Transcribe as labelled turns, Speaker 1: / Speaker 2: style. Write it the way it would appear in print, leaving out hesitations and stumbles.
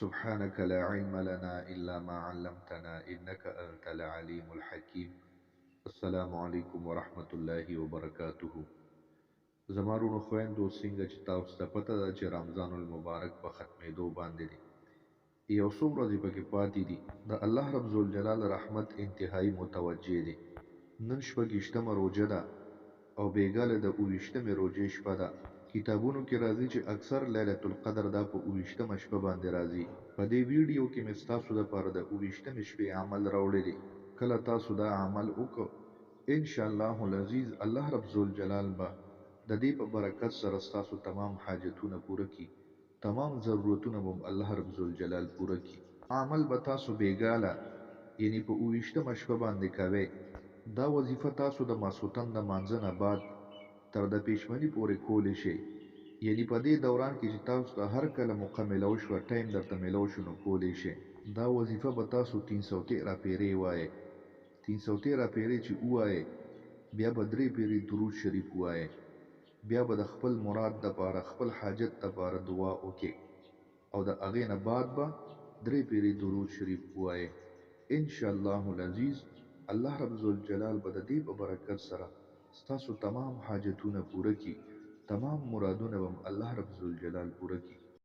Speaker 1: سبحانك لا علم لنا إلا ما علمتنا إنك أنت العليم الحكيم. السلام عليكم ورحمة الله وبركاته. زمارونو خويندو څنګه چې تاسو ته پته ده چې رمضان المبارک په ختمېدو باندې دی. یو څو ورځې پکې پاتې دي. د الله رب ذوالجلال رحمت انتهایی متوجه دی. نن شپږیشتمه روژه ده او بیګاله د 28مې روژې شپه ده. کتابونو کې راځي چې اکثر لیلة القدر دا په 28مه شپه باندې راځي. په دې ویډیو کې مې ستاسو لپاره د 28مې شپې عمل راوړی دی. کله تاسو دا عمل وکړو ان شاء الله العزیز الله رب ذوالجلال به د دې په برکت سره ستاسو تمام حاجتونه پوره کړي. تمام ضرورتونه به الله رب ذوالجلال پوره کړي. عمل به تاسو بیګاله یعنی په 28مه شپه باندې کوئ. دا وظیفه تاسو د ماسخوتن د مانځه نه بعد تر د پیشمنی پورې کولی شئ. یعنی په دې دوران کې چې تاسو ته هر کله موقع میلاو شوه ټایم درته میلاو شو نو کولی شئ. دا وظیفه به تاسو 313 پیرې وایئ. 313 پیرې چې ووایئ بیا به 3 پیرې درود شریف ووایئ. بیا به د خپل مراد دپاره خپل حاجت دپاره دعا وکړئ او د هغې نه بعد به 3 پیرې درود شریف ووایئ. ان شاء الله العزیز الله رب ذوالجلال به د دې په برکت سره ستاسو تمام حاجتونه پوره کړي. تمام مرادونه به الله رب ذوالجلال پوره کړي.